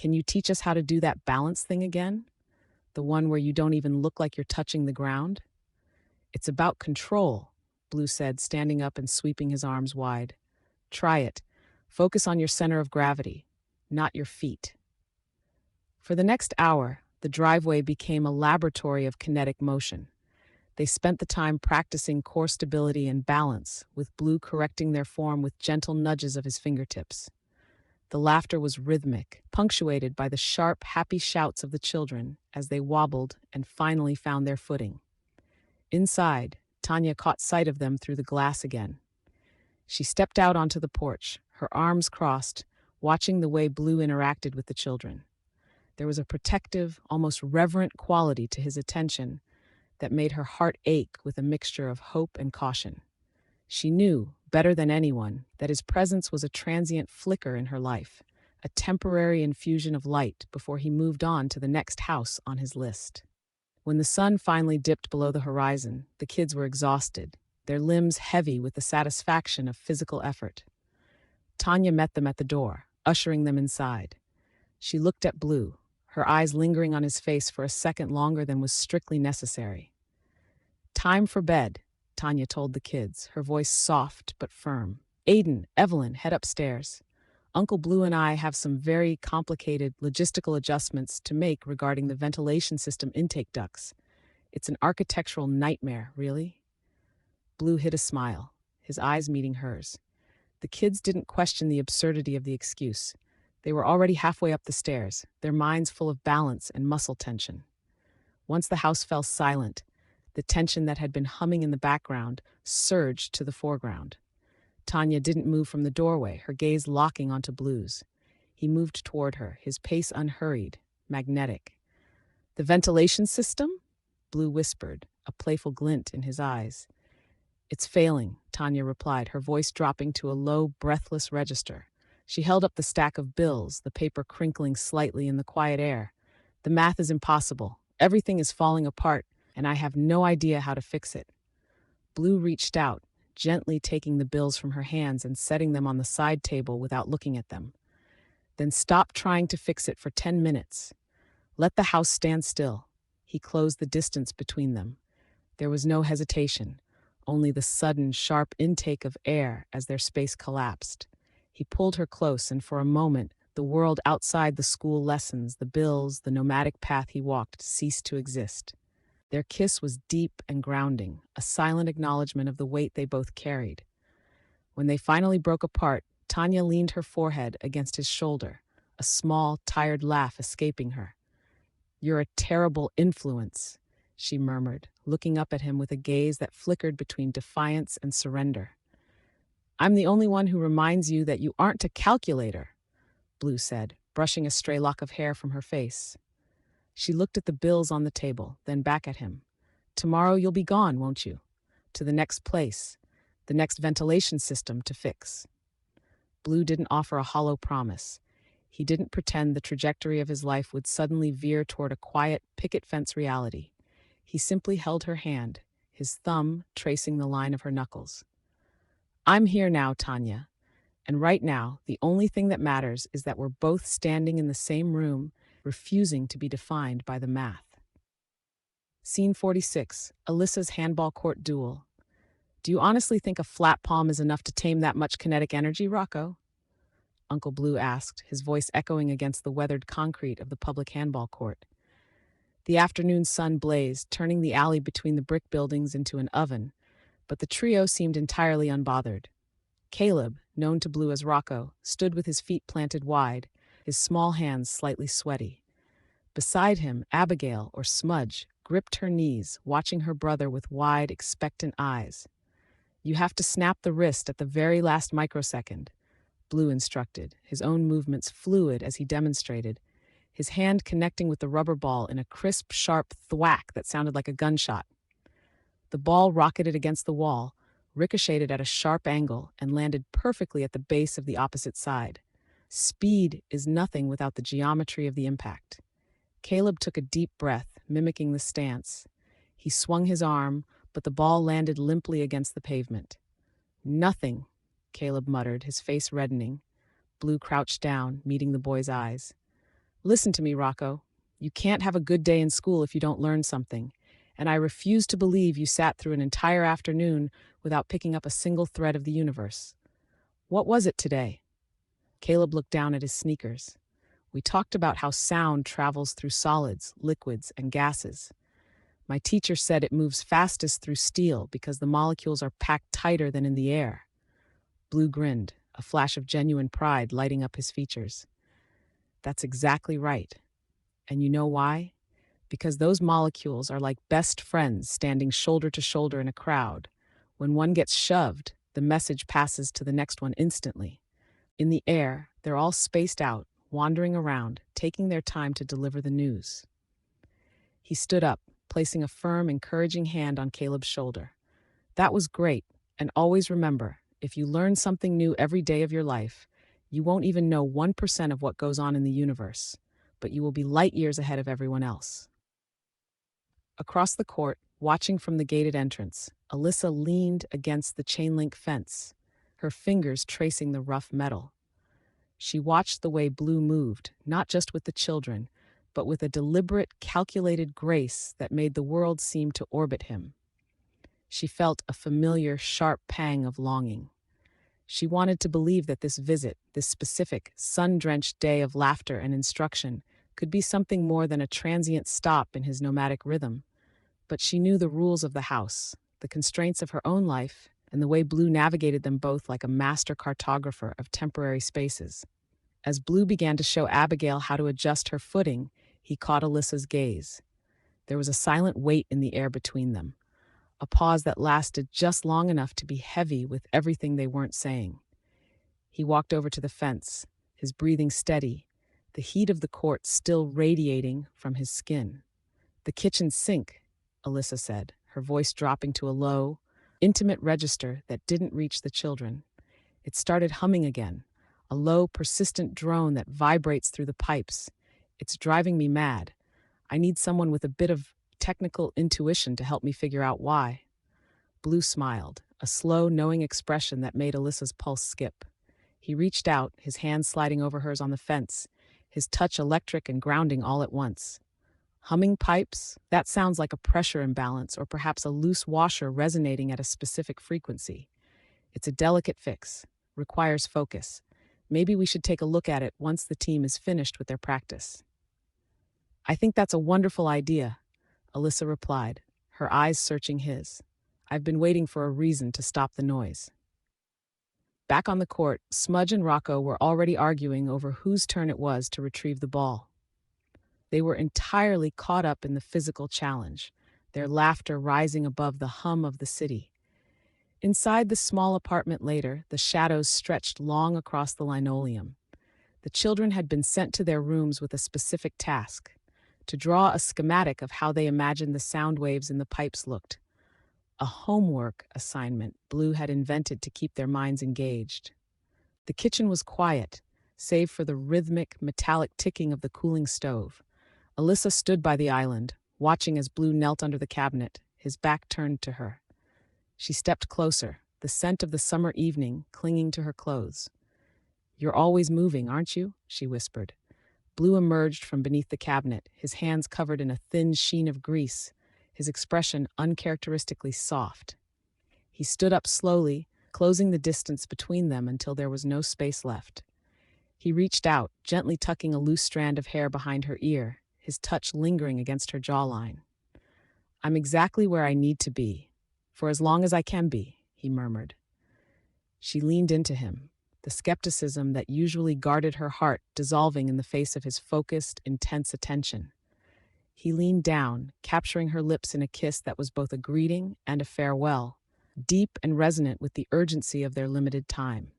Can you teach us how to do that balance thing again? The one where you don't even look like you're touching the ground? It's about control, Blue said, standing up and sweeping his arms wide. Try it. Focus on your center of gravity, not your feet. For the next hour, the driveway became a laboratory of kinetic motion. They spent the time practicing core stability and balance, with Blue correcting their form with gentle nudges of his fingertips. The laughter was rhythmic, punctuated by the sharp, happy shouts of the children as they wobbled and finally found their footing. Inside, Tanya caught sight of them through the glass again. She stepped out onto the porch, her arms crossed, watching the way Blue interacted with the children. There was a protective, almost reverent quality to his attention that made her heart ache with a mixture of hope and caution. She knew, better than anyone, that his presence was a transient flicker in her life, a temporary infusion of light before he moved on to the next house on his list. When the sun finally dipped below the horizon, the kids were exhausted, their limbs heavy with the satisfaction of physical effort. Tanya met them at the door, ushering them inside. She looked at Blue, her eyes lingering on his face for a second longer than was strictly necessary. "Time for bed," Tanya told the kids, her voice soft but firm. "Aiden, Evelyn, head upstairs. Uncle Blue and I have some very complicated logistical adjustments to make regarding the ventilation system intake ducts. It's an architectural nightmare, really." Blue hid a smile, his eyes meeting hers. The kids didn't question the absurdity of the excuse. They were already halfway up the stairs, their minds full of balance and muscle tension. Once the house fell silent, the tension that had been humming in the background surged to the foreground. Tanya didn't move from the doorway, her gaze locking onto Blue's. He moved toward her, his pace unhurried, magnetic. "The ventilation system?" Blue whispered, a playful glint in his eyes. "It's failing," Tanya replied, her voice dropping to a low, breathless register. She held up the stack of bills, the paper crinkling slightly in the quiet air. "The math is impossible. Everything is falling apart, and I have no idea how to fix it." Blue reached out, gently taking the bills from her hands and setting them on the side table without looking at them. "Then stop trying to fix it for 10 minutes. Let the house stand still." He closed the distance between them. There was no hesitation, only the sudden, sharp intake of air as their space collapsed. He pulled her close, and for a moment, the world outside the school lessons, the bills, the nomadic path he walked, ceased to exist. Their kiss was deep and grounding, a silent acknowledgement of the weight they both carried. When they finally broke apart, Tanya leaned her forehead against his shoulder, a small, tired laugh escaping her. "You're a terrible influence," she murmured, looking up at him with a gaze that flickered between defiance and surrender. "I'm the only one who reminds you that you aren't a calculator," Blue said, brushing a stray lock of hair from her face. She looked at the bills on the table, then back at him. "Tomorrow you'll be gone, won't you? To the next place, the next ventilation system to fix." Blue didn't offer a hollow promise. He didn't pretend the trajectory of his life would suddenly veer toward a quiet, picket fence reality. He simply held her hand, his thumb tracing the line of her knuckles. "I'm here now, Tanya. And right now, the only thing that matters is that we're both standing in the same room, refusing to be defined by the math." Scene 46, Alyssa's handball court duel. "Do you honestly think a flat palm is enough to tame that much kinetic energy, Rocco?" Uncle Blue asked, his voice echoing against the weathered concrete of the public handball court. The afternoon sun blazed, turning the alley between the brick buildings into an oven, but the trio seemed entirely unbothered. Caleb, known to Blue as Rocco, stood with his feet planted wide, his small hands slightly sweaty. Beside him, Abigail, or Smudge, gripped her knees, watching her brother with wide, expectant eyes. "You have to snap the wrist at the very last microsecond," Blue instructed, his own movements fluid as he demonstrated, his hand connecting with the rubber ball in a crisp, sharp thwack that sounded like a gunshot. The ball rocketed against the wall, ricocheted at a sharp angle, and landed perfectly at the base of the opposite side. Speed is nothing without the geometry of the impact. Caleb took a deep breath, mimicking the stance. He swung his arm, but the ball landed limply against the pavement. "Nothing," Caleb muttered, his face reddening. Blue crouched down, meeting the boy's eyes. Listen to me, Rocco. You can't have a good day in school if you don't learn something. And I refuse to believe you sat through an entire afternoon without picking up a single thread of the universe. What was it today? Caleb looked down at his sneakers. We talked about how sound travels through solids, liquids, and gases. My teacher said it moves fastest through steel because the molecules are packed tighter than in the air. Blue grinned, a flash of genuine pride lighting up his features. That's exactly right. And you know why? Because those molecules are like best friends standing shoulder to shoulder in a crowd. When one gets shoved, the message passes to the next one instantly. In the air, they're all spaced out, wandering around, taking their time to deliver the news. He stood up, placing a firm, encouraging hand on Caleb's shoulder. That was great, and always remember, if you learn something new every day of your life, you won't even know 1% of what goes on in the universe, but you will be light years ahead of everyone else. Across the court, watching from the gated entrance, Alyssa leaned against the chain-link fence, her fingers tracing the rough metal. She watched the way Blue moved, not just with the children, but with a deliberate, calculated grace that made the world seem to orbit him. She felt a familiar, sharp pang of longing. She wanted to believe that this visit, this specific, sun-drenched day of laughter and instruction, could be something more than a transient stop in his nomadic rhythm. But she knew the rules of the house, the constraints of her own life, and the way Blue navigated them both like a master cartographer of temporary spaces. As Blue began to show Abigail how to adjust her footing, he caught Alyssa's gaze. There was a silent weight in the air between them, a pause that lasted just long enough to be heavy with everything they weren't saying. He walked over to the fence, his breathing steady, the heat of the court still radiating from his skin. "The kitchen sink," Alyssa said, her voice dropping to a low, intimate register that didn't reach the children. It started humming again, a low, persistent drone that vibrates through the pipes. "It's driving me mad. I need someone with a bit of technical intuition to help me figure out why." Blue smiled, a slow, knowing expression that made Alyssa's pulse skip. He reached out, his hand sliding over hers on the fence, his touch electric and grounding all at once. "Humming pipes? That sounds like a pressure imbalance or perhaps a loose washer resonating at a specific frequency. It's a delicate fix, requires focus. Maybe we should take a look at it once the team is finished with their practice." "I think that's a wonderful idea," Alyssa replied, her eyes searching his. "I've been waiting for a reason to stop the noise." Back on the court, Smudge and Rocco were already arguing over whose turn it was to retrieve the ball. They were entirely caught up in the physical challenge, their laughter rising above the hum of the city. Inside the small apartment later, the shadows stretched long across the linoleum. The children had been sent to their rooms with a specific task: to draw a schematic of how they imagined the sound waves in the pipes looked. A homework assignment Blue had invented to keep their minds engaged. The kitchen was quiet, save for the rhythmic, metallic ticking of the cooling stove. Alyssa stood by the island, watching as Blue knelt under the cabinet, his back turned to her. She stepped closer, the scent of the summer evening clinging to her clothes. "You're always moving, aren't you?" she whispered. Blue emerged from beneath the cabinet, his hands covered in a thin sheen of grease, his expression uncharacteristically soft. He stood up slowly, closing the distance between them until there was no space left. He reached out, gently tucking a loose strand of hair behind her ear, his touch lingering against her jawline. "I'm exactly where I need to be, for as long as I can be," he murmured. She leaned into him, the skepticism that usually guarded her heart dissolving in the face of his focused, intense attention. He leaned down, capturing her lips in a kiss that was both a greeting and a farewell, deep and resonant with the urgency of their limited time.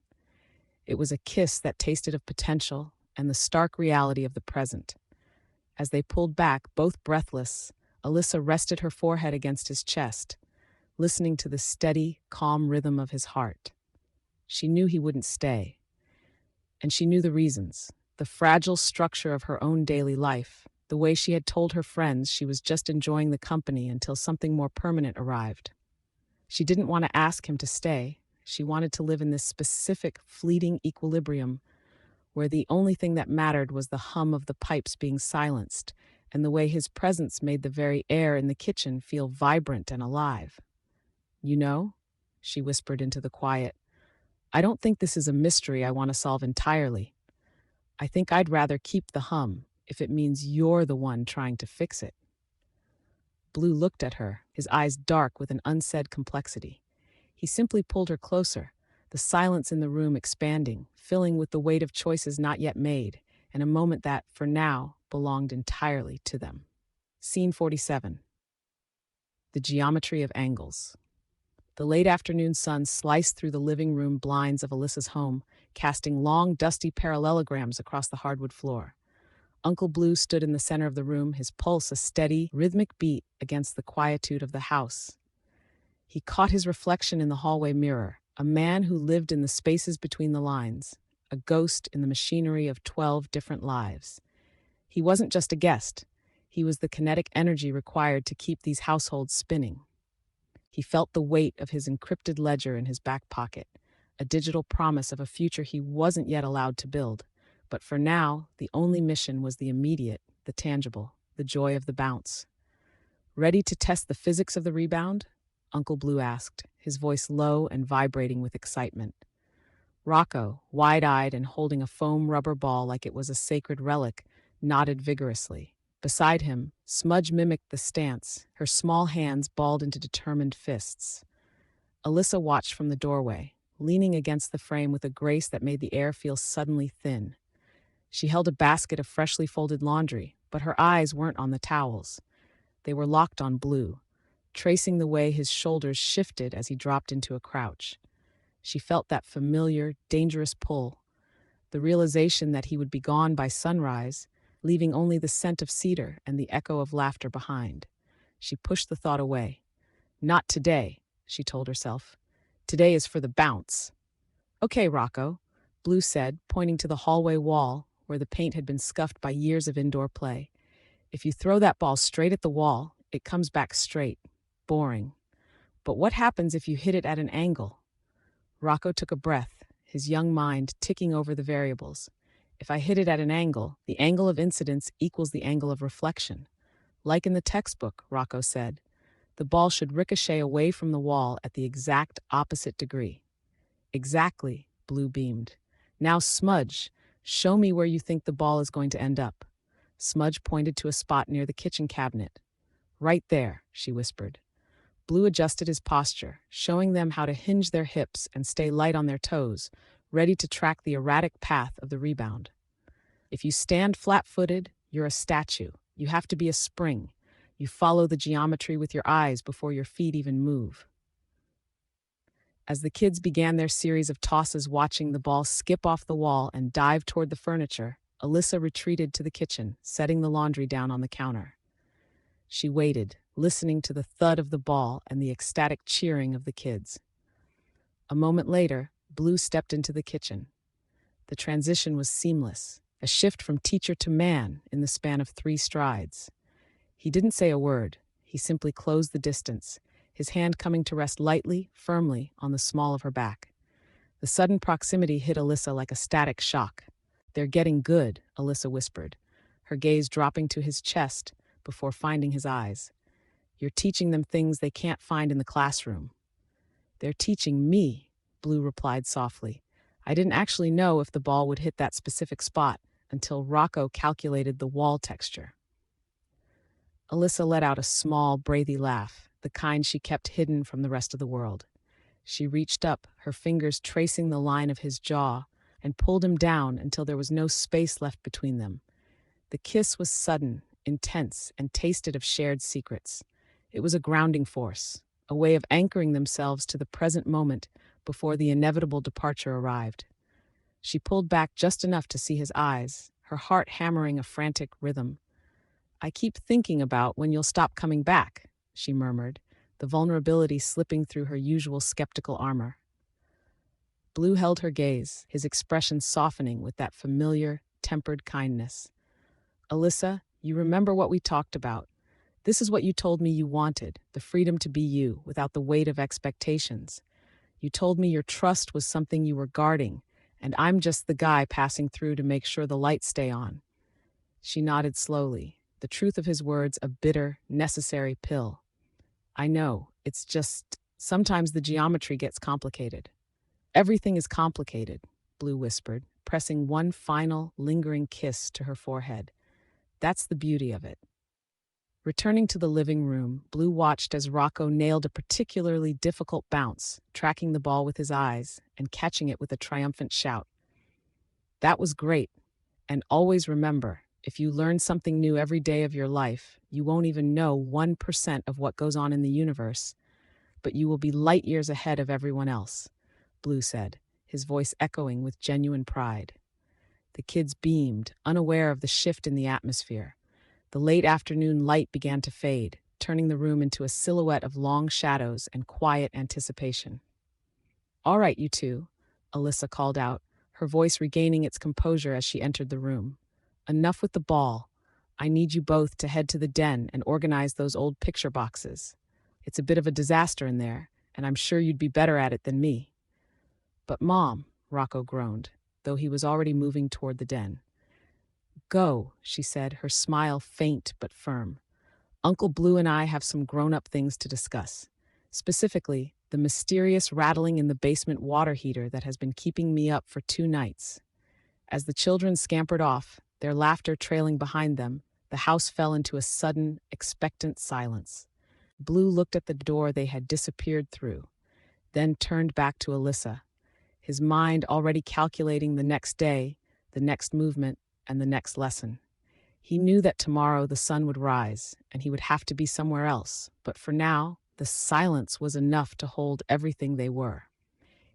It was a kiss that tasted of potential and the stark reality of the present. As they pulled back, both breathless, Alyssa rested her forehead against his chest, listening to the steady, calm rhythm of his heart. She knew he wouldn't stay, and she knew the reasons: the fragile structure of her own daily life, the way she had told her friends she was just enjoying the company until something more permanent arrived. She didn't want to ask him to stay. She wanted to live in this specific, fleeting equilibrium where the only thing that mattered was the hum of the pipes being silenced and the way his presence made the very air in the kitchen feel vibrant and alive. "You know," she whispered into the quiet, "I don't think this is a mystery I want to solve entirely. I think I'd rather keep the hum if it means you're the one trying to fix it." Blue looked at her, his eyes dark with an unsaid complexity. He simply pulled her closer, the silence in the room expanding, filling with the weight of choices not yet made, and a moment that, for now, belonged entirely to them. Scene 47. The geometry of angles. The late afternoon sun sliced through the living room blinds of Alyssa's home, casting long, dusty parallelograms across the hardwood floor. Uncle Blue stood in the center of the room, his pulse a steady, rhythmic beat against the quietude of the house. He caught his reflection in the hallway mirror, a man who lived in the spaces between the lines, a ghost in the machinery of 12 different lives. He wasn't just a guest. He was the kinetic energy required to keep these households spinning. He felt the weight of his encrypted ledger in his back pocket, a digital promise of a future he wasn't yet allowed to build. But for now, the only mission was the immediate, the tangible, the joy of the bounce. "Ready to test the physics of the rebound?" Uncle Blue asked, his voice low and vibrating with excitement. Rocco, wide-eyed and holding a foam rubber ball like it was a sacred relic, nodded vigorously. Beside him, Smudge mimicked the stance, her small hands balled into determined fists. Alyssa watched from the doorway, leaning against the frame with a grace that made the air feel suddenly thin. She held a basket of freshly folded laundry, but her eyes weren't on the towels. They were locked on Blue, tracing the way his shoulders shifted as he dropped into a crouch. She felt that familiar, dangerous pull, the realization that he would be gone by sunrise, leaving only the scent of cedar and the echo of laughter behind. She pushed the thought away. "Not today," she told herself. "Today is for the bounce." "Okay, Rocco," Blue said, pointing to the hallway wall where the paint had been scuffed by years of indoor play. "If you throw that ball straight at the wall, it comes back straight. Boring. But what happens if you hit it at an angle?" Rocco took a breath, his young mind ticking over the variables. "If I hit it at an angle, the angle of incidence equals the angle of reflection. Like in the textbook," Rocco said, "the ball should ricochet away from the wall at the exact opposite degree." "Exactly," Blue beamed. "Now, Smudge, show me where you think the ball is going to end up." Smudge pointed to a spot near the kitchen cabinet. "Right there," she whispered. Blue adjusted his posture, showing them how to hinge their hips and stay light on their toes, ready to track the erratic path of the rebound. "If you stand flat-footed, you're a statue. You have to be a spring. You follow the geometry with your eyes before your feet even move." As the kids began their series of tosses watching the ball skip off the wall and dive toward the furniture, Alyssa retreated to the kitchen, setting the laundry down on the counter. She waited, listening to the thud of the ball and the ecstatic cheering of the kids. A moment later, Blue stepped into the kitchen. The transition was seamless, a shift from teacher to man in the span of 3 strides. He didn't say a word. He simply closed the distance, his hand coming to rest lightly, firmly on the small of her back. The sudden proximity hit Alyssa like a static shock. "They're getting good," Alyssa whispered, her gaze dropping to his chest before finding his eyes. "You're teaching them things they can't find in the classroom." "They're teaching me," Blue replied softly. "I didn't actually know if the ball would hit that specific spot until Rocco calculated the wall texture." Alyssa let out a small, breathy laugh, the kind she kept hidden from the rest of the world. She reached up, her fingers tracing the line of his jaw, and pulled him down until there was no space left between them. The kiss was sudden, intense, and tasted of shared secrets. It was a grounding force, a way of anchoring themselves to the present moment before the inevitable departure arrived. She pulled back just enough to see his eyes, her heart hammering a frantic rhythm. "I keep thinking about when you'll stop coming back," she murmured, the vulnerability slipping through her usual skeptical armor. Blue held her gaze, his expression softening with that familiar, tempered kindness. "Alyssa, you remember what we talked about. This is what you told me you wanted, the freedom to be you, without the weight of expectations. You told me your trust was something you were guarding, and I'm just the guy passing through to make sure the lights stay on. She nodded slowly, the truth of his words a bitter, necessary pill. I know, it's just sometimes the geometry gets complicated. Everything is complicated, Blue whispered, pressing one final, lingering kiss to her forehead. That's the beauty of it. Returning to the living room, Blue watched as Rocco nailed a particularly difficult bounce, tracking the ball with his eyes and catching it with a triumphant shout. That was great. And always remember, if you learn something new every day of your life, you won't even know 1% of what goes on in the universe, but you will be light years ahead of everyone else, Blue said, his voice echoing with genuine pride. The kids beamed, unaware of the shift in the atmosphere. The late afternoon light began to fade, turning the room into a silhouette of long shadows and quiet anticipation. All right, you two, Alyssa called out, her voice regaining its composure as she entered the room. Enough with the ball. I need you both to head to the den and organize those old picture boxes. It's a bit of a disaster in there, and I'm sure you'd be better at it than me. But Mom, Rocco groaned, though he was already moving toward the den. Go, she said, her smile faint but firm. Uncle Blue and I have some grown-up things to discuss. Specifically, the mysterious rattling in the basement water heater that has been keeping me up for 2 nights. As the children scampered off, their laughter trailing behind them, the house fell into a sudden, expectant silence. Blue looked at the door they had disappeared through, then turned back to Alyssa, his mind already calculating the next day, the next movement, and the next lesson. He knew that tomorrow the sun would rise, and he would have to be somewhere else, but for now, the silence was enough to hold everything they were.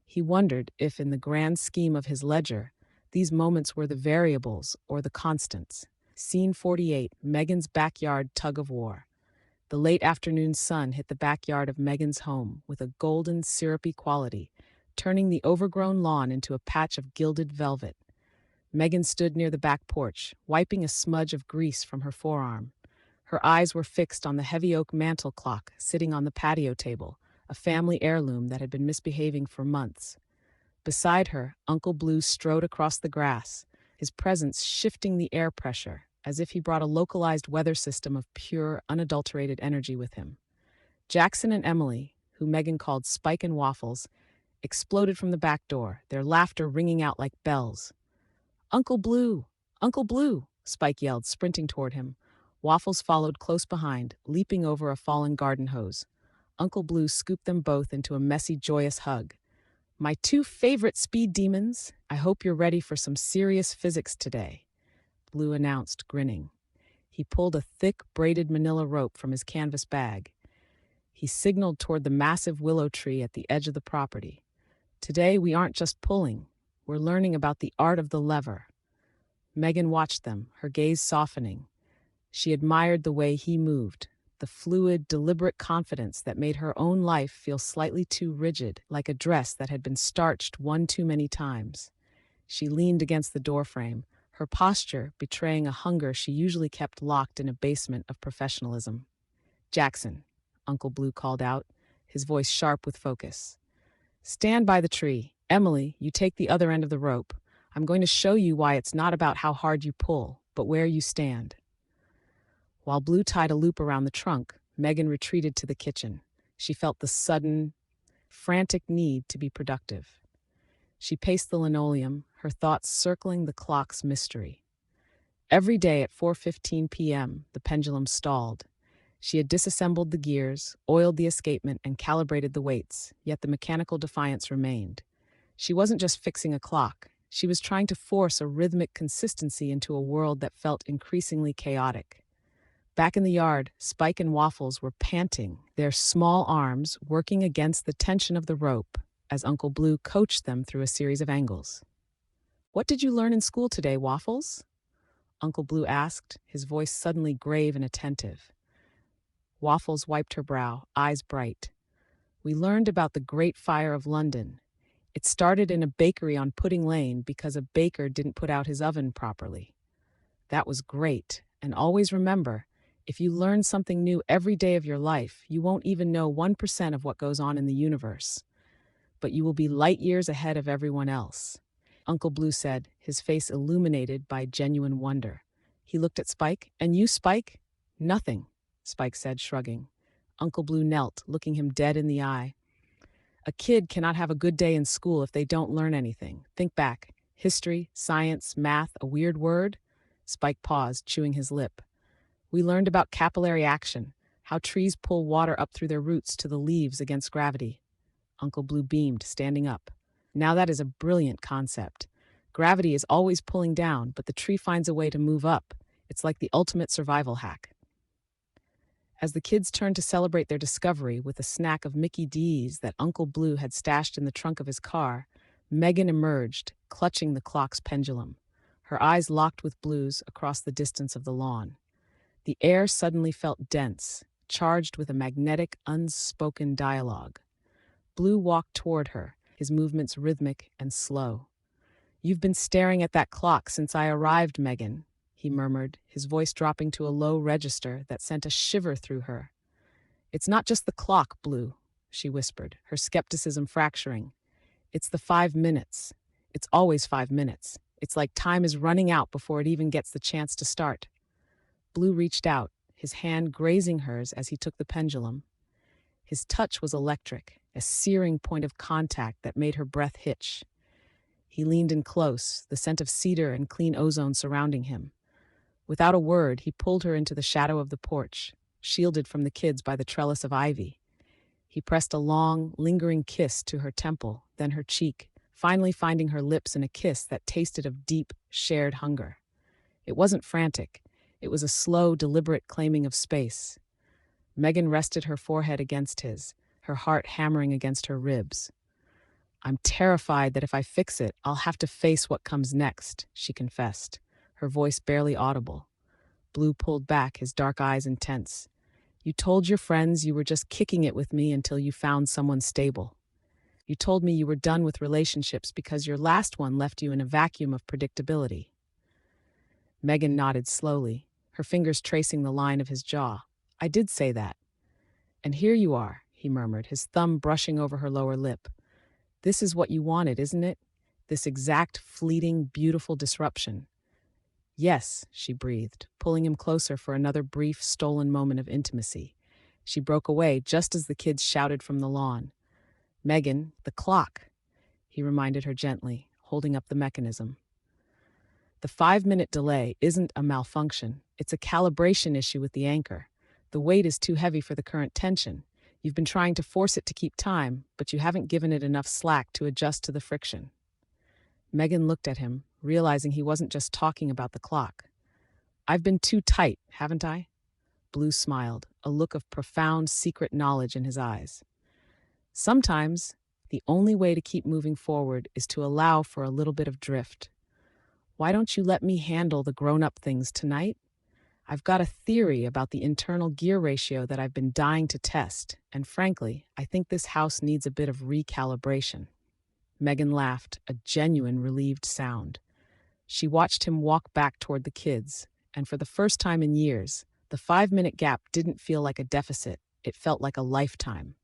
He wondered if, in the grand scheme of his ledger, these moments were the variables or the constants. Scene 48, Megan's backyard tug-of-war. The late afternoon sun hit the backyard of Megan's home with a golden, syrupy quality, turning the overgrown lawn into a patch of gilded velvet. Megan stood near the back porch, wiping a smudge of grease from her forearm. Her eyes were fixed on the heavy oak mantel clock sitting on the patio table, a family heirloom that had been misbehaving for months. Beside her, Uncle Blue strode across the grass, his presence shifting the air pressure, as if he brought a localized weather system of pure, unadulterated energy with him. Jackson and Emily, who Megan called Spike and Waffles, exploded from the back door, their laughter ringing out like bells. Uncle Blue! Uncle Blue! Spike yelled, sprinting toward him. Waffles followed close behind, leaping over a fallen garden hose. Uncle Blue scooped them both into a messy, joyous hug. My 2 favorite speed demons, I hope you're ready for some serious physics today, Blue announced, grinning. He pulled a thick, braided manila rope from his canvas bag. He signaled toward the massive willow tree at the edge of the property. Today, we aren't just pulling. We're learning about the art of the lever. Megan watched them, her gaze softening. She admired the way he moved, the fluid, deliberate confidence that made her own life feel slightly too rigid, like a dress that had been starched one too many times. She leaned against the doorframe, her posture betraying a hunger she usually kept locked in a basement of professionalism. Jackson, Uncle Blue called out, his voice sharp with focus. Stand by the tree. Emily, you take the other end of the rope. I'm going to show you why it's not about how hard you pull, but where you stand. While Blue tied a loop around the trunk, Megan retreated to the kitchen. She felt the sudden, frantic need to be productive. She paced the linoleum, her thoughts circling the clock's mystery. Every day at 4:15 p.m., the pendulum stalled. She had disassembled the gears, oiled the escapement, and calibrated the weights, yet the mechanical defiance remained. She wasn't just fixing a clock. She was trying to force a rhythmic consistency into a world that felt increasingly chaotic. Back in the yard, Spike and Waffles were panting, their small arms working against the tension of the rope as Uncle Blue coached them through a series of angles. What did you learn in school today, Waffles? Uncle Blue asked, his voice suddenly grave and attentive. Waffles wiped her brow, eyes bright. We learned about the Great Fire of London. It started in a bakery on Pudding Lane because a baker didn't put out his oven properly. That was great, and always remember, if you learn something new every day of your life, you won't even know 1% of what goes on in the universe. But you will be light years ahead of everyone else. Uncle Blue said, his face illuminated by genuine wonder. He looked at Spike. And you, Spike? Nothing, Spike said, shrugging. Uncle Blue knelt, looking him dead in the eye. A kid cannot have a good day in school if they don't learn anything. Think back. History, science, math, a weird word? Spike paused, chewing his lip. We learned about capillary action, how trees pull water up through their roots to the leaves against gravity. Uncle Blue beamed, standing up. Now that is a brilliant concept. Gravity is always pulling down, but the tree finds a way to move up. It's like the ultimate survival hack. As the kids turned to celebrate their discovery with a snack of Mickey D's that Uncle Blue had stashed in the trunk of his car, Megan emerged, clutching the clock's pendulum. Her eyes locked with Blue's across the distance of the lawn. The air suddenly felt dense, charged with a magnetic, unspoken dialogue. Blue walked toward her, his movements rhythmic and slow. "You've been staring at that clock since I arrived, Megan," he murmured, his voice dropping to a low register that sent a shiver through her. "It's not just the clock, Blue," she whispered, her skepticism fracturing. "It's the 5 minutes. It's always 5 minutes. It's like time is running out before it even gets the chance to start." Blue reached out, his hand grazing hers as he took the pendulum. His touch was electric, a searing point of contact that made her breath hitch. He leaned in close, the scent of cedar and clean ozone surrounding him. Without a word, he pulled her into the shadow of the porch, shielded from the kids by the trellis of ivy. He pressed a long, lingering kiss to her temple, then her cheek, finally finding her lips in a kiss that tasted of deep, shared hunger. It wasn't frantic. It was a slow, deliberate claiming of space. Megan rested her forehead against his, her heart hammering against her ribs. "I'm terrified that if I fix it, I'll have to face what comes next," she confessed, her voice barely audible. Blue pulled back, his dark eyes intense. "You told your friends you were just kicking it with me until you found someone stable. You told me you were done with relationships because your last one left you in a vacuum of predictability." Megan nodded slowly, her fingers tracing the line of his jaw. "I did say that. And here you are," he murmured, his thumb brushing over her lower lip. "This is what you wanted, isn't it? This exact, fleeting, beautiful disruption." "Yes," she breathed, pulling him closer for another brief, stolen moment of intimacy. She broke away just as the kids shouted from the lawn. "Megan, the clock," he reminded her gently, holding up the mechanism. "The 5-minute delay isn't a malfunction. It's a calibration issue with the anchor. The weight is too heavy for the current tension. You've been trying to force it to keep time, but you haven't given it enough slack to adjust to the friction." Megan looked at him, realizing he wasn't just talking about the clock. "I've been too tight, haven't I?" Blue smiled, a look of profound, secret knowledge in his eyes. "Sometimes, the only way to keep moving forward is to allow for a little bit of drift. Why don't you let me handle the grown-up things tonight? I've got a theory about the internal gear ratio that I've been dying to test, and frankly, I think this house needs a bit of recalibration." Megan laughed, a genuine relieved sound. She watched him walk back toward the kids, and for the first time in years, the 5-minute gap didn't feel like a deficit, it felt like a lifetime.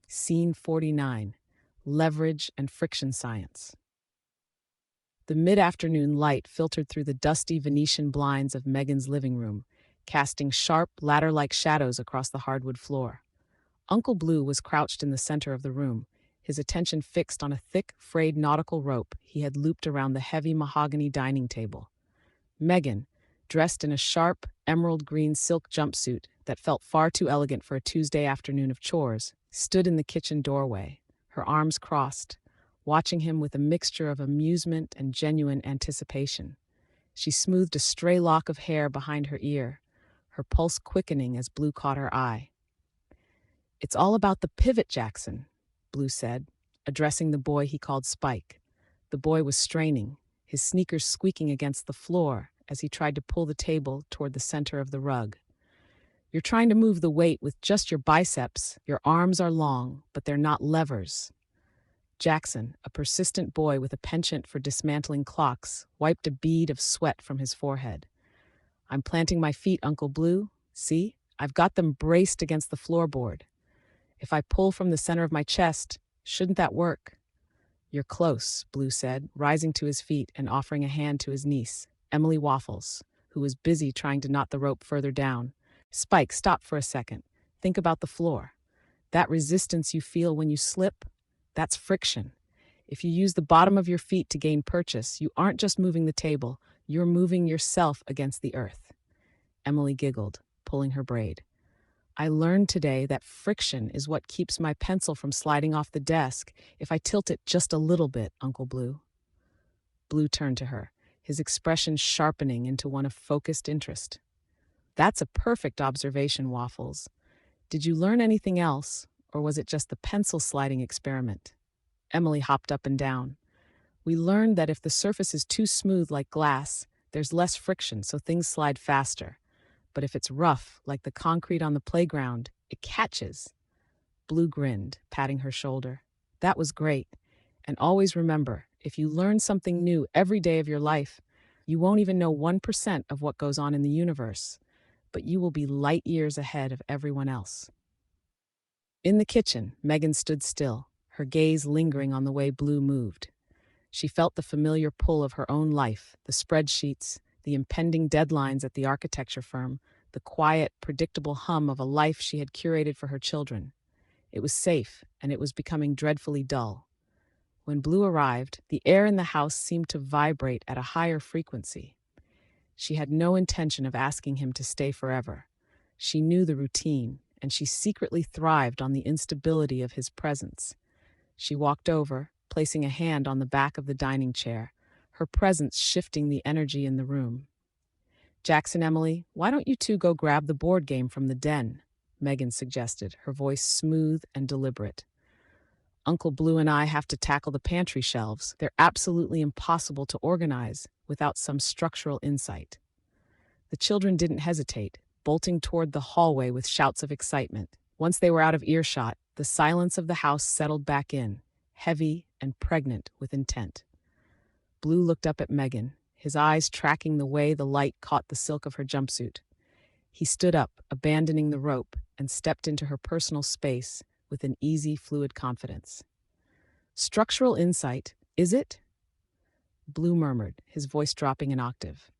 Scene 49, Leverage and Friction Science. The mid-afternoon light filtered through the dusty Venetian blinds of Megan's living room, casting sharp, ladder-like shadows across the hardwood floor. Uncle Blue was crouched in the center of the room, his attention fixed on a thick, frayed nautical rope he had looped around the heavy mahogany dining table. Megan, dressed in a sharp, emerald-green silk jumpsuit that felt far too elegant for a Tuesday afternoon of chores, stood in the kitchen doorway, her arms crossed, watching him with a mixture of amusement and genuine anticipation. She smoothed a stray lock of hair behind her ear, her pulse quickening as Blue caught her eye. "It's all about the pivot, Jackson," Blue said, addressing the boy he called Spike. The boy was straining, his sneakers squeaking against the floor as he tried to pull the table toward the center of the rug. "You're trying to move the weight with just your biceps. Your arms are long, but they're not levers." Jackson, a persistent boy with a penchant for dismantling clocks, wiped a bead of sweat from his forehead. "I'm planting my feet, Uncle Blue. See? I've got them braced against the floorboard. If I pull from the center of my chest, shouldn't that work?" You're close, Blue said, rising to his feet and offering a hand to his niece, Emily Waffles, who was busy trying to knot the rope further down. Spike, stop for a second. Think about the floor. That resistance you feel when you slip, that's friction. If you use the bottom of your feet to gain purchase, you aren't just moving the table, you're moving yourself against the earth. Emily giggled, pulling her braid. I learned today that friction is what keeps my pencil from sliding off the desk if I tilt it just a little bit, Uncle Blue. Blue turned to her, his expression sharpening into one of focused interest. That's a perfect observation, Waffles. Did you learn anything else, or was it just the pencil sliding experiment? Emily hopped up and down. We learned that if the surface is too smooth like glass, there's less friction, so things slide faster. But if it's rough, like the concrete on the playground, it catches. Blue grinned, patting her shoulder. That was great. And always remember, if you learn something new every day of your life, you won't even know 1% of what goes on in the universe, but you will be light years ahead of everyone else. In the kitchen, Megan stood still, her gaze lingering on the way Blue moved. She felt the familiar pull of her own life, the spreadsheets, the impending deadlines at the architecture firm, the quiet, predictable hum of a life she had curated for her children. It was safe, and it was becoming dreadfully dull. When Blue arrived, the air in the house seemed to vibrate at a higher frequency. She had no intention of asking him to stay forever. She knew the routine, and she secretly thrived on the instability of his presence. She walked over, placing a hand on the back of the dining chair, her presence shifting the energy in the room. Jackson, Emily, why don't you two go grab the board game from the den? Megan suggested, her voice smooth and deliberate. Uncle Blue and I have to tackle the pantry shelves. They're absolutely impossible to organize without some structural insight. The children didn't hesitate, bolting toward the hallway with shouts of excitement. Once they were out of earshot, the silence of the house settled back in, heavy and pregnant with intent. Blue looked up at Megan, his eyes tracking the way the light caught the silk of her jumpsuit. He stood up, abandoning the rope, and stepped into her personal space with an easy, fluid confidence. Structural insight, is it? Blue murmured, his voice dropping an octave.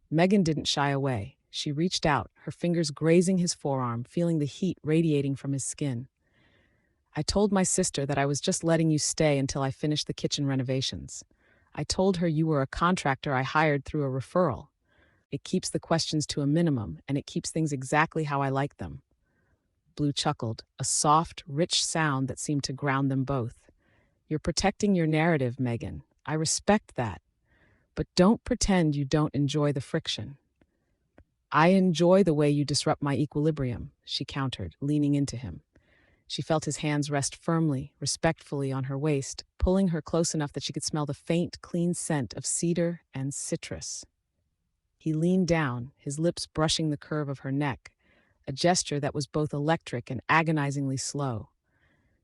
Megan didn't shy away. She reached out, her fingers grazing his forearm, feeling the heat radiating from his skin. I told my sister that I was just letting you stay until I finished the kitchen renovations. I told her you were a contractor I hired through a referral. It keeps the questions to a minimum, and it keeps things exactly how I like them. Blue chuckled, a soft, rich sound that seemed to ground them both. You're protecting your narrative, Megan. I respect that. But don't pretend you don't enjoy the friction. I enjoy the way you disrupt my equilibrium, she countered, leaning into him. She felt his hands rest firmly, respectfully on her waist, pulling her close enough that she could smell the faint, clean scent of cedar and citrus. He leaned down, his lips brushing the curve of her neck, a gesture that was both electric and agonizingly slow.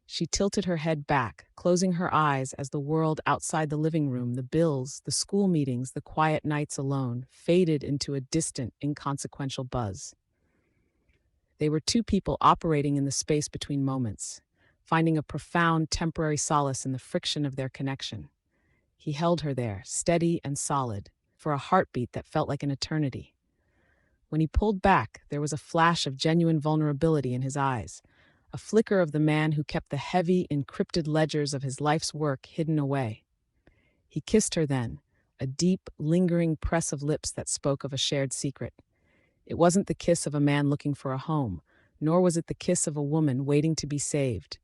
She tilted her head back, closing her eyes as the world outside the living room, the bills, the school meetings, the quiet nights alone, faded into a distant, inconsequential buzz. They were two people operating in the space between moments, finding a profound, temporary solace in the friction of their connection. He held her there, steady and solid, for a heartbeat that felt like an eternity. When he pulled back, there was a flash of genuine vulnerability in his eyes, a flicker of the man who kept the heavy, encrypted ledgers of his life's work hidden away. He kissed her then, a deep, lingering press of lips that spoke of a shared secret. It wasn't the kiss of a man looking for a home, nor was it the kiss of a woman waiting to be saved.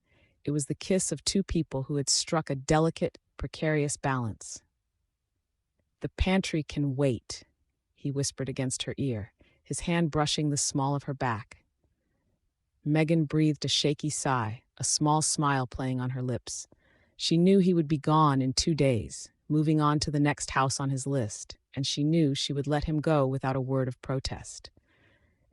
It was the kiss of two people who had struck a delicate, precarious balance. The pantry can wait, he whispered against her ear, his hand brushing the small of her back. Megan breathed a shaky sigh, a small smile playing on her lips. She knew he would be gone in 2 days, moving on to the next house on his list, and she knew she would let him go without a word of protest.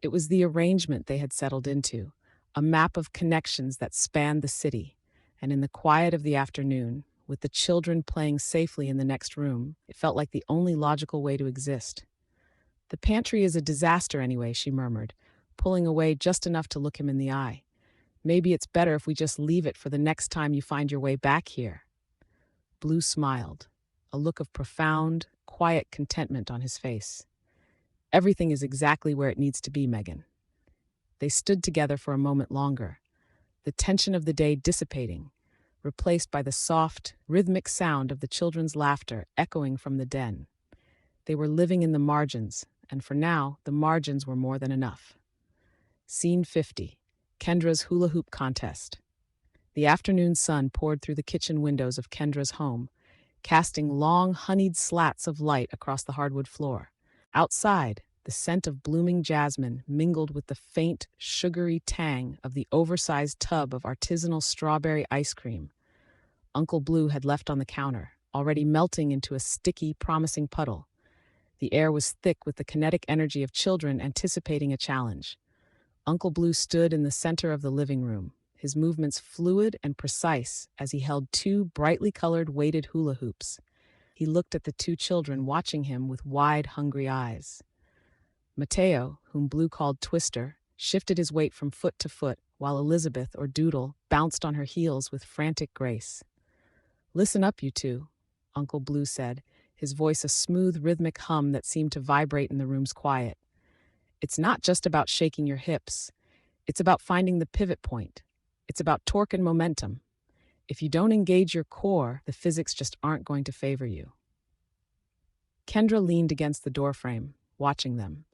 It was the arrangement they had settled into, a map of connections that spanned the city, and in the quiet of the afternoon, with the children playing safely in the next room, it felt like the only logical way to exist. The pantry is a disaster anyway, she murmured, pulling away just enough to look him in the eye. Maybe it's better if we just leave it for the next time you find your way back here. Blue smiled, a look of profound, quiet contentment on his face. Everything is exactly where it needs to be, Megan. They stood together for a moment longer, the tension of the day dissipating, replaced by the soft, rhythmic sound of the children's laughter echoing from the den. They were living in the margins, and for now, the margins were more than enough. Scene 50. Kendra's hula hoop contest. The afternoon sun poured through the kitchen windows of Kendra's home, casting long, honeyed slats of light across the hardwood floor. Outside, the scent of blooming jasmine mingled with the faint, sugary tang of the oversized tub of artisanal strawberry ice cream Uncle Blue had left on the counter, already melting into a sticky, promising puddle. The air was thick with the kinetic energy of children anticipating a challenge. Uncle Blue stood in the center of the living room, his movements fluid and precise as he held two brightly colored weighted hula hoops. He looked at the two children watching him with wide, hungry eyes. Mateo, whom Blue called Twister, shifted his weight from foot to foot, while Elizabeth, or Doodle, bounced on her heels with frantic grace. "Listen up, you two," Uncle Blue said, his voice a smooth, rhythmic hum that seemed to vibrate in the room's quiet. "It's not just about shaking your hips. It's about finding the pivot point. It's about torque and momentum. If you don't engage your core, the physics just aren't going to favor you." Kendra leaned against the doorframe, watching them.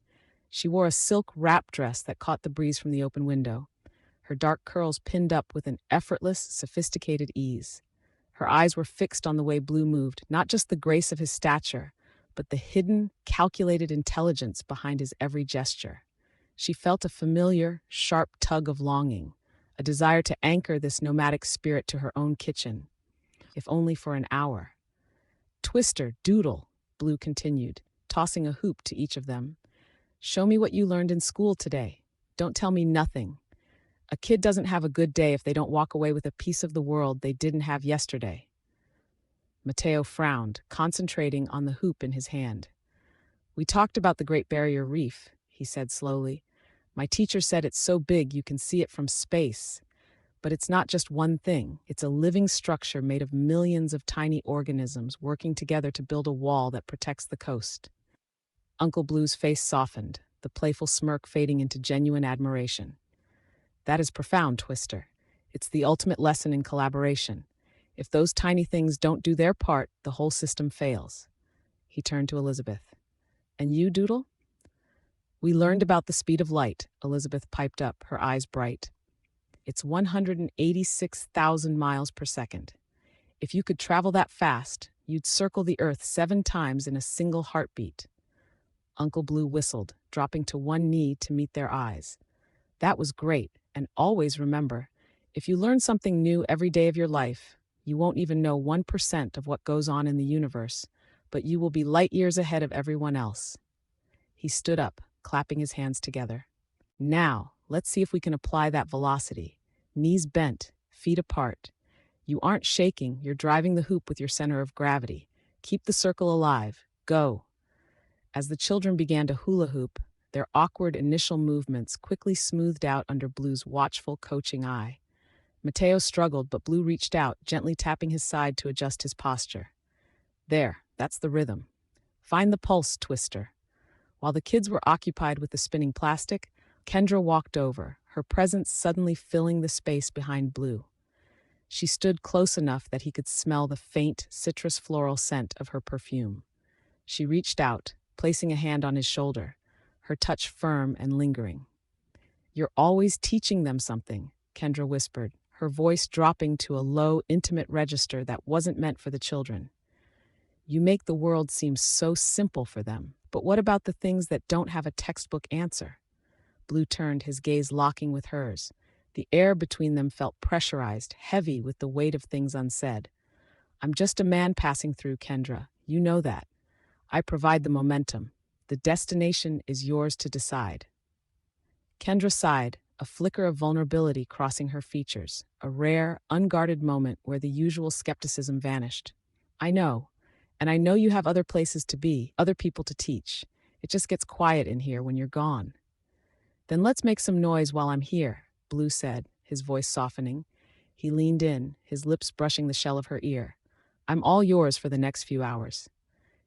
She wore a silk wrap dress that caught the breeze from the open window, her dark curls pinned up with an effortless, sophisticated ease. Her eyes were fixed on the way Blue moved, not just the grace of his stature, but the hidden, calculated intelligence behind his every gesture. She felt a familiar, sharp tug of longing, a desire to anchor this nomadic spirit to her own kitchen, if only for an hour. "Twister, Doodle," Blue continued, tossing a hoop to each of them. "Show me what you learned in school today. Don't tell me nothing. A kid doesn't have a good day if they don't walk away with a piece of the world they didn't have yesterday." Mateo frowned, concentrating on the hoop in his hand. "We talked about the Great Barrier Reef," he said slowly. "My teacher said it's so big you can see it from space. But it's not just one thing. It's a living structure made of millions of tiny organisms working together to build a wall that protects the coast." Uncle Blue's face softened, the playful smirk fading into genuine admiration. "That is profound, Twister. It's the ultimate lesson in collaboration. If those tiny things don't do their part, the whole system fails." He turned to Elizabeth. "And you, Doodle?" "We learned about the speed of light," Elizabeth piped up, her eyes bright. "It's 186,000 miles per second. If you could travel that fast, you'd circle the Earth 7 times in a single heartbeat." Uncle Blue whistled, dropping to one knee to meet their eyes. "That was great, and always remember, if you learn something new every day of your life, you won't even know 1% of what goes on in the universe, but you will be light years ahead of everyone else." He stood up, clapping his hands together. "Now, let's see if we can apply that velocity. Knees bent, feet apart. You aren't shaking, you're driving the hoop with your center of gravity. Keep the circle alive. Go." As the children began to hula hoop, their awkward initial movements quickly smoothed out under Blue's watchful, coaching eye. Mateo struggled, but Blue reached out, gently tapping his side to adjust his posture. "There, that's the rhythm. Find the pulse, Twister." While the kids were occupied with the spinning plastic, Kendra walked over, her presence suddenly filling the space behind Blue. She stood close enough that he could smell the faint, citrus floral scent of her perfume. She reached out, placing a hand on his shoulder, her touch firm and lingering. "You're always teaching them something," Kendra whispered, her voice dropping to a low, intimate register that wasn't meant for the children. "You make the world seem so simple for them. But what about the things that don't have a textbook answer?" Blue turned, his gaze locking with hers. The air between them felt pressurized, heavy with the weight of things unsaid. "I'm just a man passing through, Kendra. You know that. I provide the momentum. The destination is yours to decide." Kendra sighed, a flicker of vulnerability crossing her features, a rare, unguarded moment where the usual skepticism vanished. "I know. And I know you have other places to be, other people to teach. It just gets quiet in here when you're gone." "Then let's make some noise while I'm here," Blue said, his voice softening. He leaned in, his lips brushing the shell of her ear. I'm all yours for the next few hours.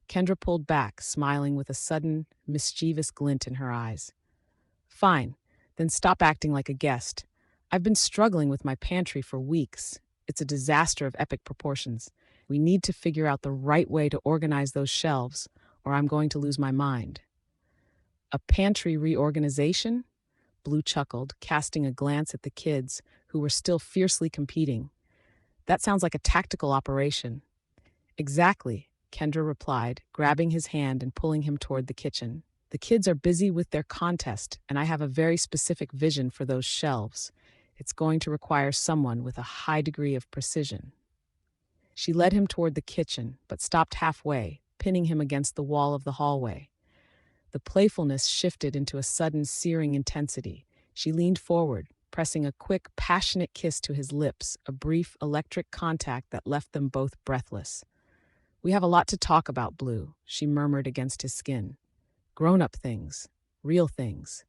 Kendra pulled back, smiling with a sudden, mischievous glint in her eyes. Fine, then stop acting like a guest. I've been struggling with my pantry for weeks. It's a disaster of epic proportions. We need to figure out the right way to organize those shelves, or I'm going to lose my mind. A pantry reorganization? Blue chuckled, casting a glance at the kids, who were still fiercely competing. That sounds like a tactical operation. Exactly, Kendra replied, grabbing his hand and pulling him toward the kitchen. The kids are busy with their contest, and I have a very specific vision for those shelves. It's going to require someone with a high degree of precision. She led him toward the kitchen, but stopped halfway, pinning him against the wall of the hallway. The playfulness shifted into a sudden searing intensity. She leaned forward, pressing a quick, passionate kiss to his lips, a brief, electric contact that left them both breathless. We have a lot to talk about, Blue, she murmured against his skin. Grown-up things, real things.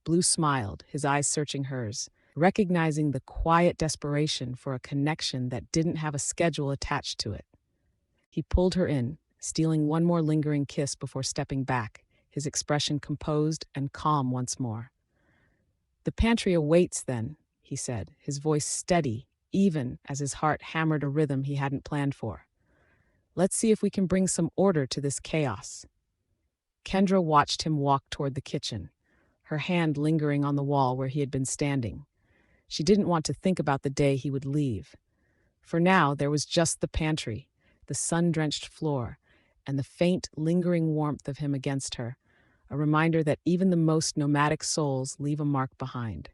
Blue smiled, his eyes searching hers, recognizing the quiet desperation for a connection that didn't have a schedule attached to it. He pulled her in, stealing one more lingering kiss before stepping back, his expression composed and calm once more. The pantry awaits, then, he said, his voice steady, even as his heart hammered a rhythm he hadn't planned for. Let's see if we can bring some order to this chaos. Kendra watched him walk toward the kitchen, her hand lingering on the wall where he had been standing. She didn't want to think about the day he would leave. For now, there was just the pantry, the sun-drenched floor, and the faint, lingering warmth of him against her, a reminder that even the most nomadic souls leave a mark behind.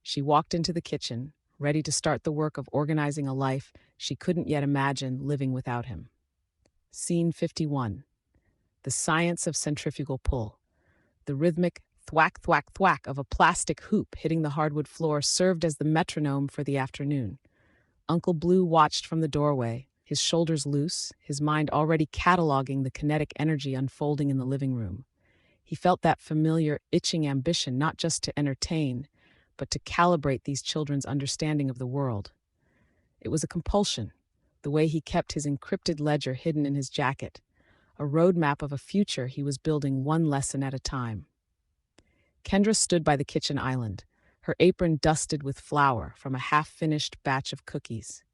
She walked into the kitchen, ready to start the work of organizing a life she couldn't yet imagine living without him. Scene 51. The science of centrifugal pull. The rhythmic thwack, thwack, thwack of a plastic hoop hitting the hardwood floor served as the metronome for the afternoon. Uncle Blue watched from the doorway, his shoulders loose, his mind already cataloging the kinetic energy unfolding in the living room. He felt that familiar, itching ambition not just to entertain, but to calibrate these children's understanding of the world. It was a compulsion, the way he kept his encrypted ledger hidden in his jacket, a roadmap of a future he was building one lesson at a time. Kendra stood by the kitchen island, her apron dusted with flour from a half-finished batch of cookies.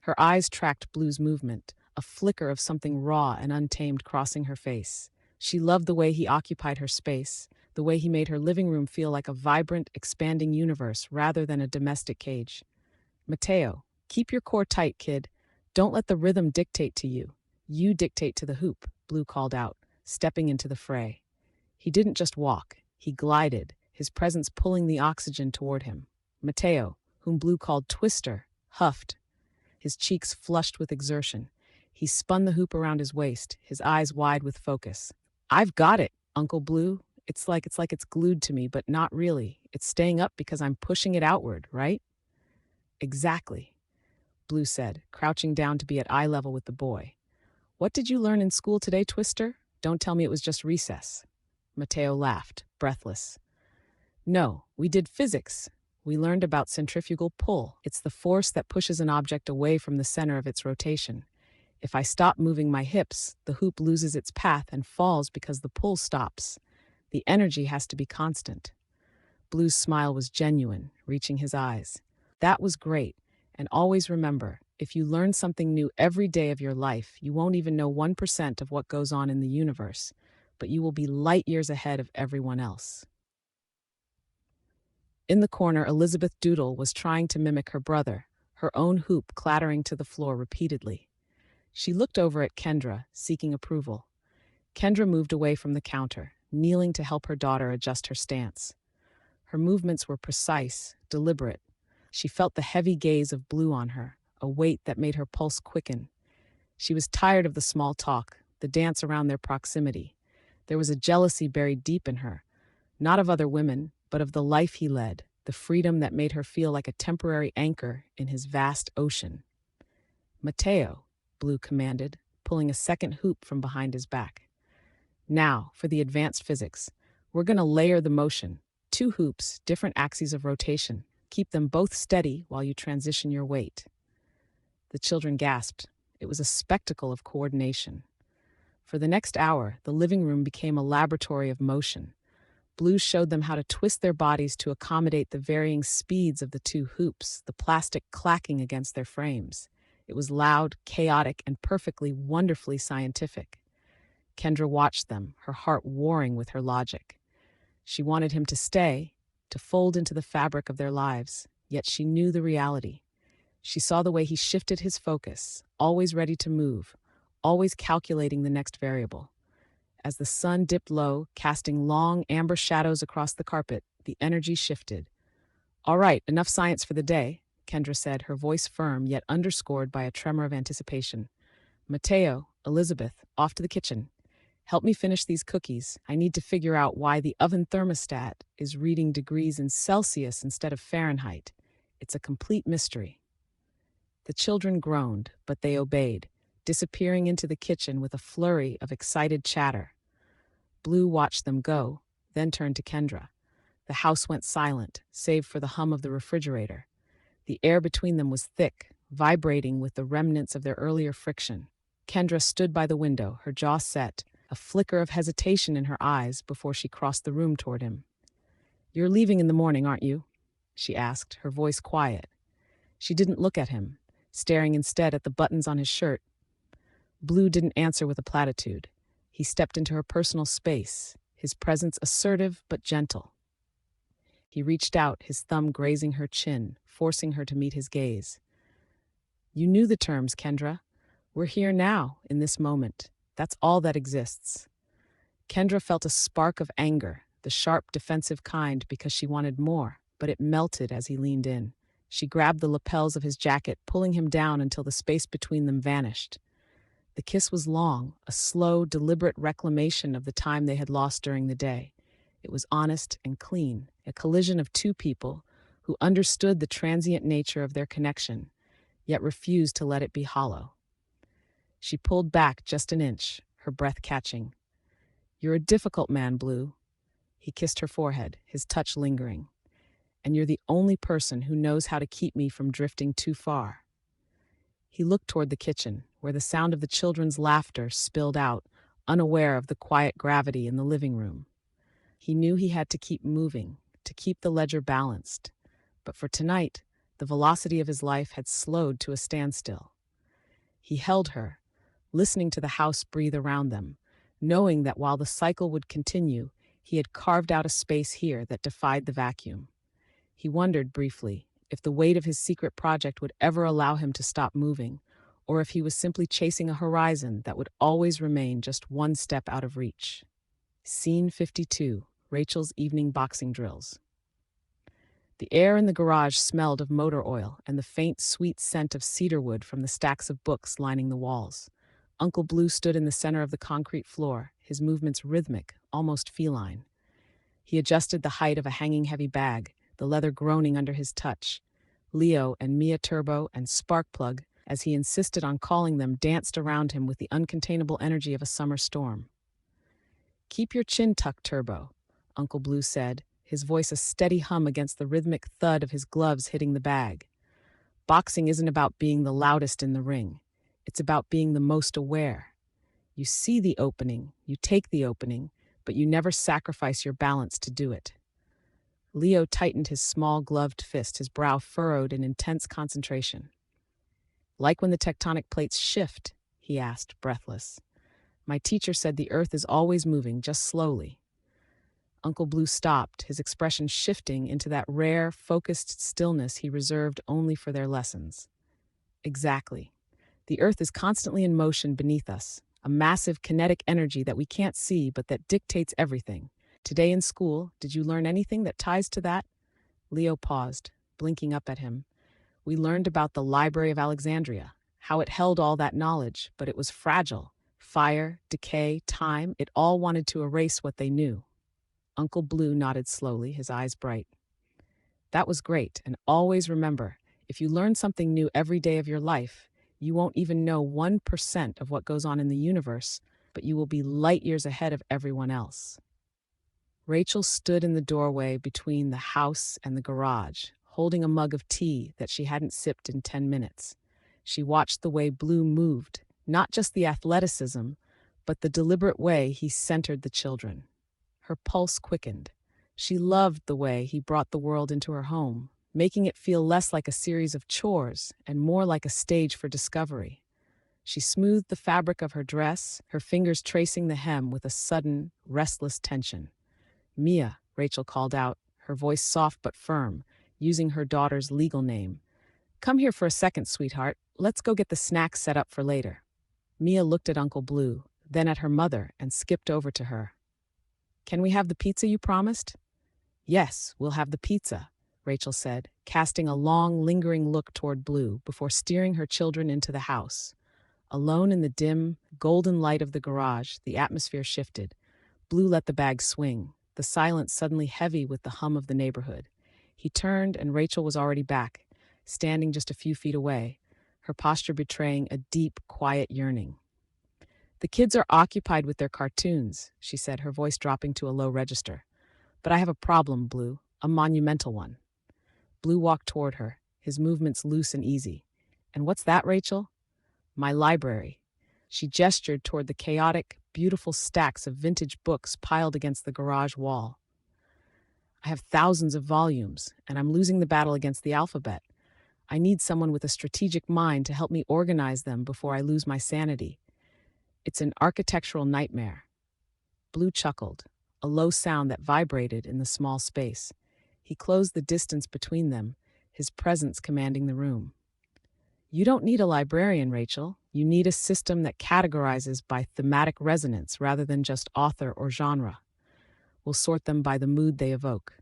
Her eyes tracked Blue's movement, a flicker of something raw and untamed crossing her face. She loved the way he occupied her space, the way he made her living room feel like a vibrant, expanding universe rather than a domestic cage. Mateo, keep your core tight, kid. Don't let the rhythm dictate to you. You dictate to the hoop, Blue called out, stepping into the fray. He didn't just walk, he glided, his presence pulling the oxygen toward him. Mateo, whom Blue called Twister, huffed, his cheeks flushed with exertion. He spun the hoop around his waist, his eyes wide with focus. I've got it, Uncle Blue. It's like it's glued to me, but not really. It's staying up because I'm pushing it outward, right? Exactly, Blue said, crouching down to be at eye level with the boy. What did you learn in school today, Twister? Don't tell me it was just recess. Mateo laughed, breathless. No, we did physics. We learned about centrifugal pull. It's the force that pushes an object away from the center of its rotation. If I stop moving my hips, the hoop loses its path and falls because the pull stops. The energy has to be constant. Blue's smile was genuine, reaching his eyes. That was great. And always remember, if you learn something new every day of your life, you won't even know 1% of what goes on in the universe, but you will be light years ahead of everyone else. In the corner, Elizabeth Doodle was trying to mimic her brother, her own hoop clattering to the floor repeatedly. She looked over at Kendra, seeking approval. Kendra moved away from the counter, kneeling to help her daughter adjust her stance. Her movements were precise, deliberate. She felt the heavy gaze of Blue on her, a weight that made her pulse quicken. She was tired of the small talk, the dance around their proximity. There was a jealousy buried deep in her, not of other women, but of the life he led, the freedom that made her feel like a temporary anchor in his vast ocean. Mateo, Blue commanded, pulling a second hoop from behind his back. Now, for the advanced physics. We're going to layer the motion. 2 hoops, different axes of rotation. Keep them both steady while you transition your weight. The children gasped. It was a spectacle of coordination. For the next hour, the living room became a laboratory of motion. Blue showed them how to twist their bodies to accommodate the varying speeds of the two hoops, the plastic clacking against their frames. It was loud, chaotic, and perfectly, wonderfully scientific. Kendra watched them, her heart warring with her logic. She wanted him to stay, to fold into the fabric of their lives, yet she knew the reality. She saw the way he shifted his focus, always ready to move, always calculating the next variable. As the sun dipped low, casting long amber shadows across the carpet, the energy shifted. "All right, enough science for the day," Kendra said, her voice firm yet underscored by a tremor of anticipation. "Mateo, Elizabeth, off to the kitchen. Help me finish these cookies. I need to figure out why the oven thermostat is reading degrees in Celsius instead of Fahrenheit. It's a complete mystery." The children groaned, but they obeyed, disappearing into the kitchen with a flurry of excited chatter. Blue watched them go, then turned to Kendra. The house went silent, save for the hum of the refrigerator. The air between them was thick, vibrating with the remnants of their earlier friction. Kendra stood by the window, her jaw set, a flicker of hesitation in her eyes before she crossed the room toward him. "You're leaving in the morning, aren't you?" she asked, her voice quiet. She didn't look at him, staring instead at the buttons on his shirt. Blue didn't answer with a platitude. He stepped into her personal space, his presence assertive but gentle. He reached out, his thumb grazing her chin, forcing her to meet his gaze. "You knew the terms, Kendra. We're here now, in this moment. That's all that exists." Kendra felt a spark of anger, the sharp, defensive kind, because she wanted more, but it melted as he leaned in. She grabbed the lapels of his jacket, pulling him down until the space between them vanished. The kiss was long, a slow, deliberate reclamation of the time they had lost during the day. It was honest and clean, a collision of two people who understood the transient nature of their connection, yet refused to let it be hollow. She pulled back just an inch, her breath catching. "You're a difficult man, Blue." He kissed her forehead, his touch lingering. "And you're the only person who knows how to keep me from drifting too far." He looked toward the kitchen, where the sound of the children's laughter spilled out, unaware of the quiet gravity in the living room. He knew he had to keep moving, to keep the ledger balanced. But for tonight, the velocity of his life had slowed to a standstill. He held her, listening to the house breathe around them, knowing that while the cycle would continue, he had carved out a space here that defied the vacuum. He wondered briefly if the weight of his secret project would ever allow him to stop moving, or if he was simply chasing a horizon that would always remain just one step out of reach. Scene 52, Rachel's evening boxing drills. The air in the garage smelled of motor oil and the faint, sweet scent of cedarwood from the stacks of books lining the walls. Uncle Blue stood in the center of the concrete floor, his movements rhythmic, almost feline. He adjusted the height of a hanging heavy bag, the leather groaning under his touch. Leo and Mia Turbo and Sparkplug, as he insisted on calling them, danced around him with the uncontainable energy of a summer storm. "Keep your chin tucked, Turbo," Uncle Blue said, his voice a steady hum against the rhythmic thud of his gloves hitting the bag. "Boxing isn't about being the loudest in the ring. It's about being the most aware. You see the opening, you take the opening, but you never sacrifice your balance to do it." Leo tightened his small gloved fist, his brow furrowed in intense concentration. "Like when the tectonic plates shift?" he asked, breathless. "My teacher said the earth is always moving, just slowly." Uncle Blue stopped, his expression shifting into that rare, focused stillness he reserved only for their lessons. "Exactly. The earth is constantly in motion beneath us, a massive kinetic energy that we can't see but that dictates everything. Today in school, did you learn anything that ties to that?" Leo paused, blinking up at him. "We learned about the Library of Alexandria, how it held all that knowledge, but it was fragile. Fire, decay, time, it all wanted to erase what they knew." Uncle Blue nodded slowly, his eyes bright. "That was great, and always remember, if you learn something new every day of your life, you won't even know 1% of what goes on in the universe, but you will be light years ahead of everyone else." Rachel stood in the doorway between the house and the garage, holding a mug of tea that she hadn't sipped in 10 minutes. She watched the way Blue moved, not just the athleticism, but the deliberate way he centered the children. Her pulse quickened. She loved the way he brought the world into her home, making it feel less like a series of chores and more like a stage for discovery. She smoothed the fabric of her dress, her fingers tracing the hem with a sudden, restless tension. "Mia," Rachel called out, her voice soft but firm, using her daughter's legal name. "Come here for a second, sweetheart. Let's go get the snacks set up for later." Mia looked at Uncle Blue, then at her mother, and skipped over to her. "Can we have the pizza you promised?" "Yes, we'll have the pizza," Rachel said, casting a long, lingering look toward Blue before steering her children into the house. Alone in the dim, golden light of the garage, the atmosphere shifted. Blue let the bag swing, the silence suddenly heavy with the hum of the neighborhood. He turned, and Rachel was already back, standing just a few feet away, her posture betraying a deep, quiet yearning. "The kids are occupied with their cartoons," she said, her voice dropping to a low register. "But I have a problem, Blue, a monumental one." Blue walked toward her, his movements loose and easy. "And what's that, Rachel?" "My library." She gestured toward the chaotic, beautiful stacks of vintage books piled against the garage wall. "I have thousands of volumes, and I'm losing the battle against the alphabet. I need someone with a strategic mind to help me organize them before I lose my sanity. It's an architectural nightmare." Blue chuckled, a low sound that vibrated in the small space. He closed the distance between them, his presence commanding the room. "You don't need a librarian, Rachel. You need a system that categorizes by thematic resonance rather than just author or genre. We'll sort them by the mood they evoke."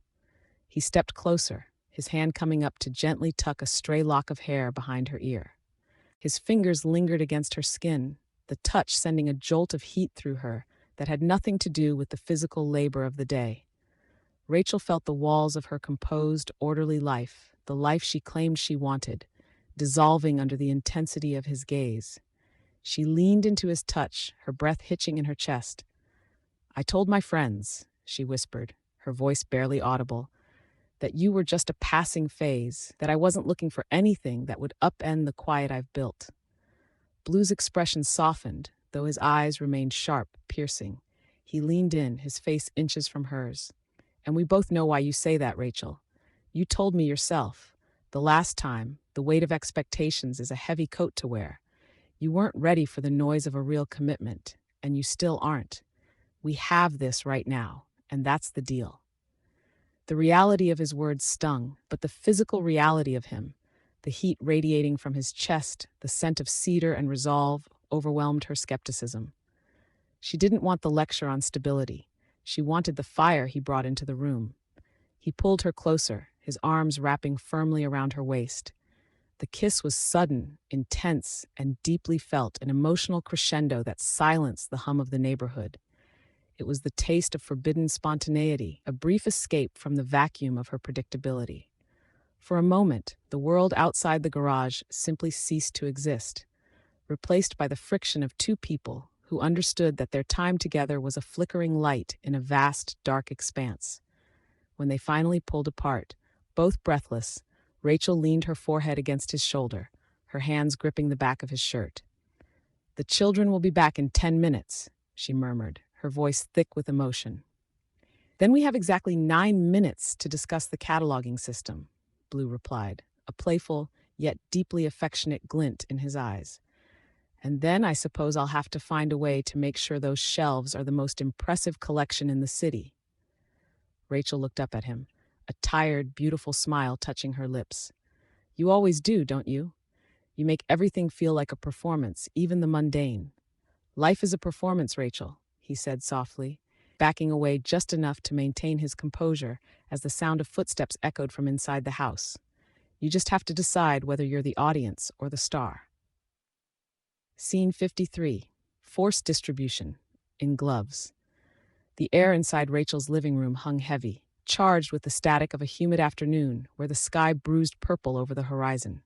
He stepped closer, his hand coming up to gently tuck a stray lock of hair behind her ear. His fingers lingered against her skin, the touch sending a jolt of heat through her that had nothing to do with the physical labor of the day. Rachel felt the walls of her composed, orderly life, the life she claimed she wanted, dissolving under the intensity of his gaze. She leaned into his touch, her breath hitching in her chest. "I told my friends," she whispered, her voice barely audible, "that you were just a passing phase, that I wasn't looking for anything that would upend the quiet I've built." Blue's expression softened, though his eyes remained sharp, piercing. He leaned in, his face inches from hers. "And we both know why you say that, Rachel. You told me yourself. The last time, the weight of expectations is a heavy coat to wear. You weren't ready for the noise of a real commitment, and you still aren't. We have this right now, and that's the deal." The reality of his words stung, but the physical reality of him, the heat radiating from his chest, the scent of cedar and resolve, overwhelmed her skepticism. She didn't want the lecture on stability. She wanted the fire he brought into the room. He pulled her closer, his arms wrapping firmly around her waist. The kiss was sudden, intense, and deeply felt, an emotional crescendo that silenced the hum of the neighborhood. It was the taste of forbidden spontaneity, a brief escape from the vacuum of her predictability. For a moment, the world outside the garage simply ceased to exist, replaced by the friction of two people who understood that their time together was a flickering light in a vast, dark expanse. When they finally pulled apart, both breathless, Rachel leaned her forehead against his shoulder, her hands gripping the back of his shirt. "The children will be back in 10 minutes, she murmured, her voice thick with emotion. "Then we have exactly 9 minutes to discuss the cataloging system," Blue replied, a playful yet deeply affectionate glint in his eyes. "And then I suppose I'll have to find a way to make sure those shelves are the most impressive collection in the city." Rachel looked up at him, a tired, beautiful smile touching her lips. "You always do, don't you? You make everything feel like a performance, even the mundane." "Life is a performance, Rachel," he said softly, backing away just enough to maintain his composure as the sound of footsteps echoed from inside the house. "You just have to decide whether you're the audience or the star." Scene 53. Force distribution. In gloves. The air inside Rachel's living room hung heavy, charged with the static of a humid afternoon where the sky bruised purple over the horizon.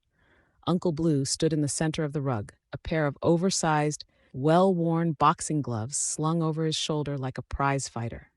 Uncle Blue stood in the center of the rug, a pair of oversized, well-worn boxing gloves slung over his shoulder like a prize fighter.